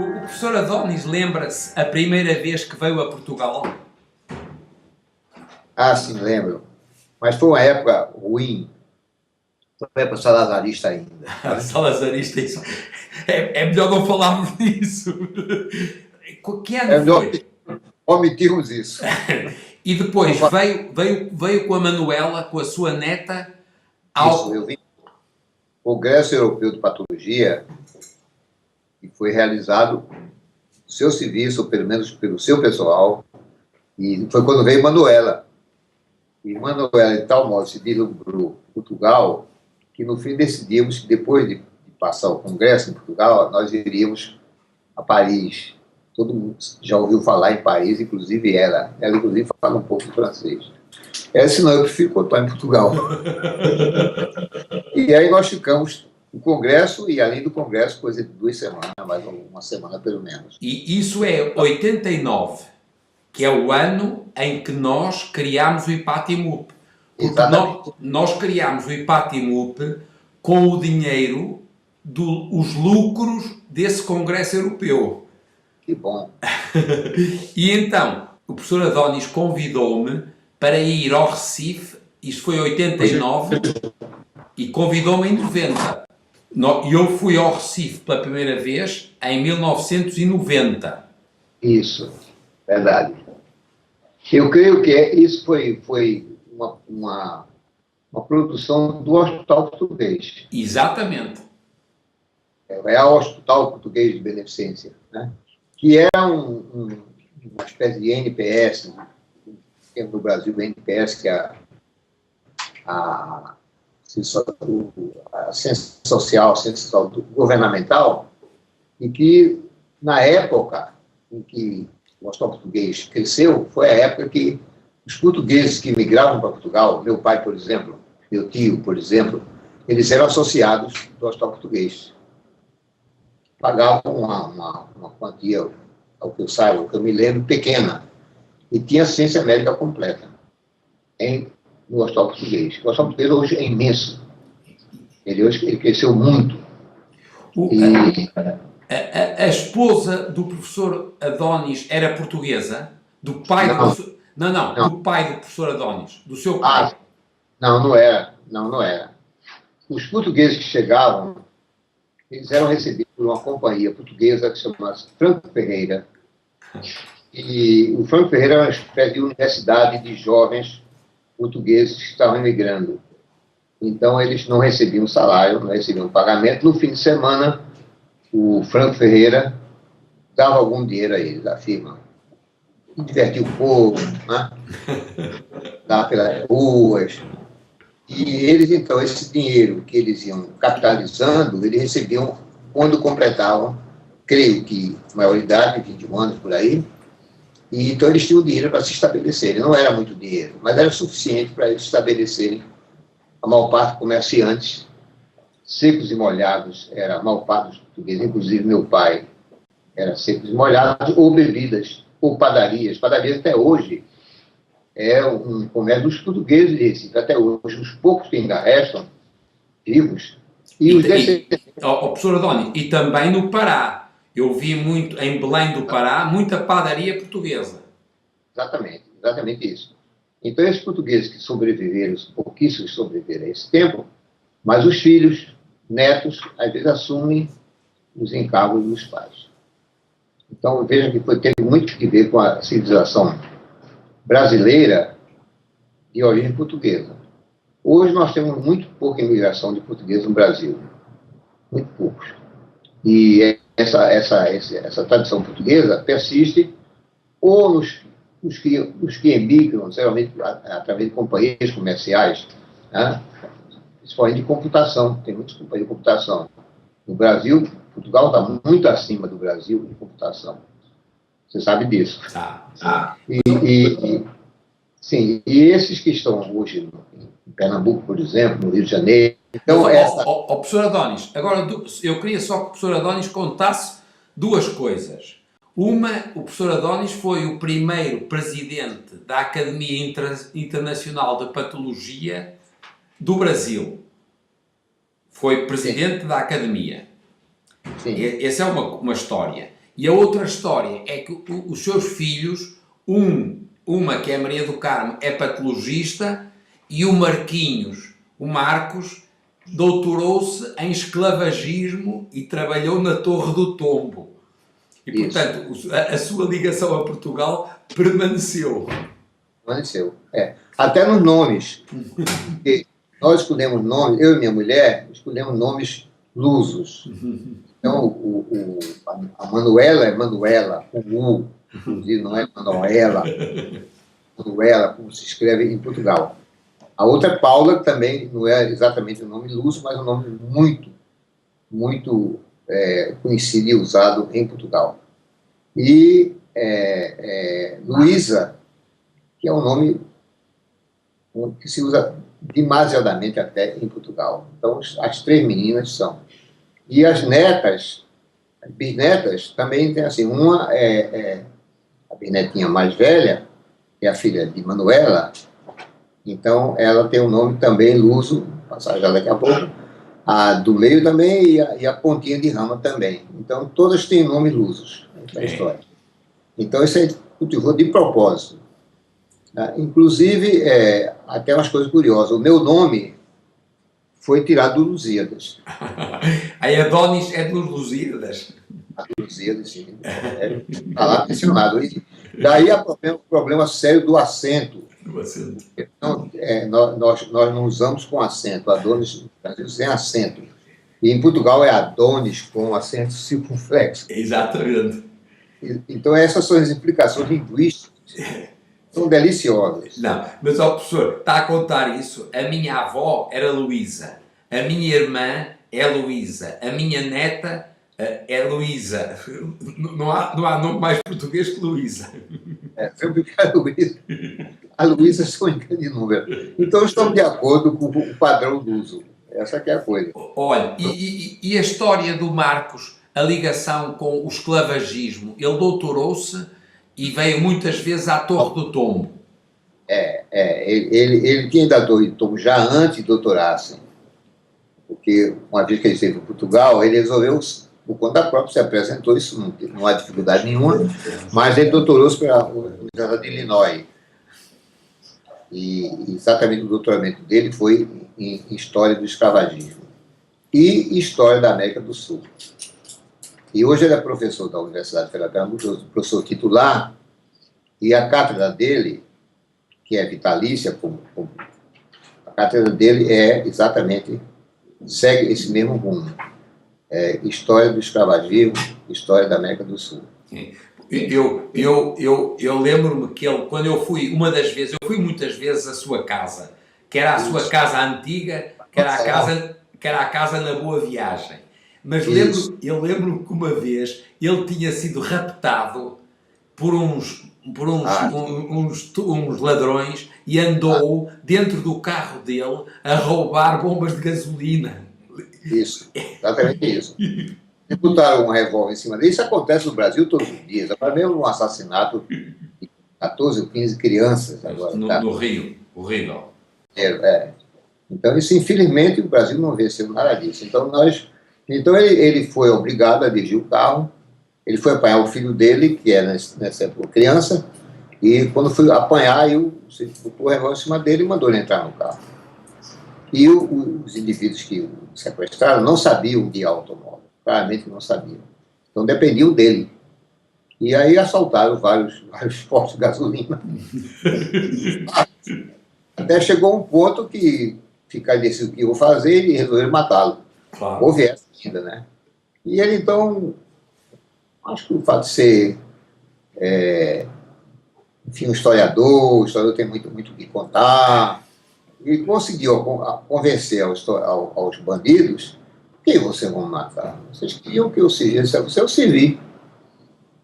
O professor Adonis lembra-se a primeira vez que veio a Portugal? Ah, sim, lembro. Mas foi uma época ruim. Foi uma época salazarista ainda. Salazarista, isso. É melhor não falarmos disso. Que É ano melhor foi? omitirmos isso. E depois veio com a Manuela, com a sua neta, Isso, eu vim do Congresso Europeu de Patologia e foi realizado o seu serviço, ou pelo menos pelo seu pessoal, e foi quando veio Manuela. E Manuela, de tal modo, se deslumbrou Portugal, que no fim decidimos que depois de passar o Congresso em Portugal, nós iríamos a Paris. Todo mundo já ouviu falar em Paris, inclusive ela. Ela, inclusive, fala um pouco de francês. Ela disse, não, eu prefiro continuar em Portugal. E aí nós ficamos no Congresso, e além do Congresso, coisa de 2 semanas, mais uma semana pelo menos. E isso é 89, que é o ano em que nós criámos o IPATIMUP. Porque nós criámos o IPATIMUP com o dinheiro dos lucros desse Congresso Europeu. Que bom. E então, o professor Adonis convidou-me para ir ao Recife, isto foi em 89, e convidou-me em 90. E eu fui ao Recife pela primeira vez em 1990. Isso, verdade. Eu creio que isso foi uma produção do Hospital Português. Exatamente. É o Hospital Português de Beneficência, né? Que é uma espécie de NPS, no Brasil, o NPS, que é a ciência social, a ciência governamental, e que, na época em que o Hospital Português cresceu, foi a época que os portugueses que migravam para Portugal, meu pai, por exemplo, meu tio, por exemplo, eles eram associados do Hospital Português. Pagavam uma quantia, ao que eu saiba, ao que eu me lembro, pequena, e tinha assistência médica completa no Hospital Português. O Hospital Português hoje é imenso. Ele cresceu muito. A esposa do professor Adonis era portuguesa? Do pai do professor... Não, do pai do professor Adonis, do seu pai. Não era. Não era. Os portugueses que chegavam, eles eram recebidos por uma companhia portuguesa que se chamava Franco Ferreira. E o Franco Ferreira era uma espécie de universidade de jovens portugueses que estavam emigrando. Então, eles não recebiam salário, não recebiam pagamento. No fim de semana, o Franco Ferreira dava algum dinheiro a eles, da firma. E divertia o povo, né? Dava pelas ruas. E eles, então, esse dinheiro que eles iam capitalizando, eles recebiam quando completavam, creio que maioridade, 21 anos por aí. E então eles tinham dinheiro para se estabelecerem. Não era muito dinheiro, mas era suficiente para eles se estabelecerem. A maior parte comerciantes, secos e molhados, era a maior parte dos portugueses, inclusive meu pai, era secos e molhados, ou bebidas, ou padarias. Padarias até hoje é um comércio dos portugueses de Recife, até hoje, os poucos que ainda restam vivos. E os professor Adonis, e também no Pará. Eu vi muito, em Belém do Pará, muita padaria portuguesa. Exatamente isso. Então, esses portugueses que sobreviveram, pouquíssimos sobreviveram a esse tempo, mas os filhos, netos, às vezes assumem os encargos dos pais. Então, veja que teve muito que ver com a civilização brasileira de origem portuguesa. Hoje nós temos muito pouca imigração de portugueses no Brasil. Muito poucos. E essa tradição portuguesa persiste ou nos que emigram, geralmente através de companhias comerciais, né? Principalmente de computação, tem muitas companhias de computação. No Brasil, Portugal está muito acima do Brasil em computação. Você sabe disso. Sim, e esses que estão hoje em Pernambuco, por exemplo, no Rio de Janeiro. Então, professor Adonis, agora eu queria só que o professor Adonis contasse duas coisas. Uma, o professor Adonis foi o primeiro presidente da Academia Internacional de Patologia do Brasil. Foi presidente da Academia. Sim. Essa é uma história. E a outra história é que os seus filhos, uma que é a Maria do Carmo, é patologista, e o Marcos, doutorou-se em esclavagismo e trabalhou na Torre do Tombo. E, portanto, a sua ligação a Portugal permaneceu. Permaneceu, Até nos nomes. Porque nós escolhemos nomes, eu e minha mulher, escolhemos nomes lusos. Então, a Manuela é Manuela, com U, inclusive não é Manuela, Manuela, como se escreve em Portugal. A outra é Paula, que também não é exatamente um nome luso, mas um nome muito, muito conhecido e usado em Portugal. E Luísa, que é um nome que se usa demasiadamente até em Portugal. Então, as 3 meninas são. E as netas, as bisnetas, também tem assim, uma a bisnetinha mais velha, que é a filha de Manuela, então ela tem um nome também luso, passar já daqui a pouco, a do meio também e a pontinha de rama também. Então todas têm nomes lusos na história. Então isso aí cultivou de propósito. Inclusive, até umas coisas curiosas, o meu nome foi tirado do Lusíadas. Aí Adonis é dos Lusíadas. Lusíadas, sim. Está lá mencionado. E daí o problema sério do acento. Então, nós não usamos com acento. Adonis no Brasil sem acento. E em Portugal é Adonis com acento circunflexo. Exatamente. Então, essas são as implicações linguísticas. São deliciosas. Não, mas, professor, está a contar isso. A minha avó era Luísa. A minha irmã é Luísa. A minha neta é Luísa. Não há nome mais português que Luísa. Sempre que a Luísa. A Luísa são em grande número. Então, estamos de acordo com o padrão do uso. Essa que é a coisa. Olha, e a história do Marcos, a ligação com o esclavagismo, ele doutorou-se e veio muitas vezes à Torre do Tombo. Ele tinha dado o tombo já antes de doutorar-se. Porque uma vez que ele esteve em Portugal, ele resolveu, por conta própria, se apresentou, isso não há dificuldade nenhuma, mas ele doutorou-se pela Universidade de Illinois. E exatamente o doutoramento dele foi em História do Escravagismo e História da América do Sul. E hoje ele é professor da Universidade Federal, professor titular, e a cátedra dele, que é vitalícia, a cátedra dele segue esse mesmo rumo. História do Escravagismo, História da América do Sul. Eu lembro-me que ele, quando eu fui, eu fui muitas vezes à sua casa, que era a sua casa antiga, que era a casa na Boa Viagem. Mas eu lembro-me que uma vez ele tinha sido raptado por uns ladrões e andou dentro do carro dele a roubar bombas de gasolina. Isso, exatamente isso. E botaram um revólver em cima dele. Isso acontece no Brasil todos os dias. Agora mesmo um assassinato de 14 ou 15 crianças. Agora, no Rio, horrível. Então, isso, infelizmente, o Brasil não venceu nada disso. Então ele foi obrigado a dirigir o carro. Ele foi apanhar o filho dele, que era nessa época criança, e quando foi apanhar, você botou o revólver em cima dele e mandou ele entrar no carro. E os indivíduos que o sequestraram não sabiam guiar o automóvel, claramente não sabiam. Então dependiam dele. E aí assaltaram vários postos de gasolina. Até chegou um ponto que ficaram decidindo o que iam fazer e resolveram matá-lo. Claro. Houve essa ainda, né? E ele, então, acho que o fato de ser, enfim, o historiador tem muito o que contar, e conseguiu convencer aos bandidos que vocês vão matar. Vocês queriam que eu servisse a você, eu servi.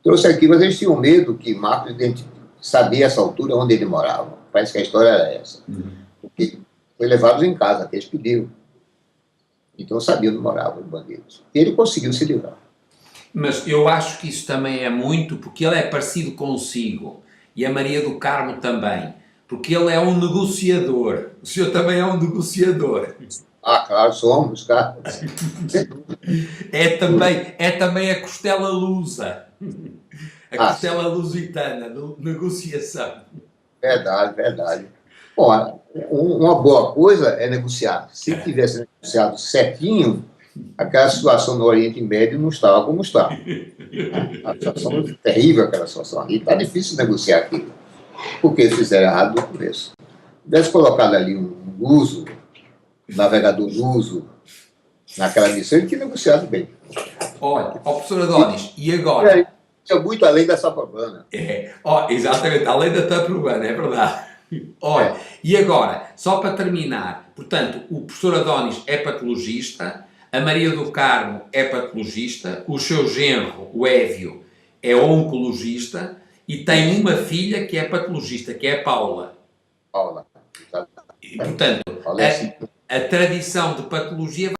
Trouxe aqui, mas eles tinham medo que Marcos sabia a essa altura onde ele morava. Parece que a história era essa. Porque foi levado em casa, que eles pediram. Então sabia onde moravam os bandidos. E ele conseguiu se livrar. Mas eu acho que isso também é muito, porque ele é parecido consigo, e a Maria do Carmo também, porque ele é um negociador. O senhor também é um negociador. Claro, somos, cara. É também a costela lusa. A Ah, costela lusitana, negociação. verdade, verdade. Bom, uma boa coisa é negociar. Se tivesse negociado certinho, aquela situação no Oriente Médio não estava como está. A situação é terrível, aquela situação ali. Está difícil negociar aquilo. Porque fizeram errado no começo. Tivesse colocado ali um luso, um navegador luso, naquela missão, ele tinha negociado bem. Olha, ó professor Adonis, e E agora? aí, tinha muito além dessa problema. Exatamente, além da TAP urbana, é verdade. Olha, e agora, só para terminar, portanto, o professor Adonis é patologista, a Maria do Carmo é patologista, o seu genro, o Évio, é oncologista e tem uma filha que é patologista, que é a Paula. Paula. E, portanto, Paula é assim. a tradição de patologia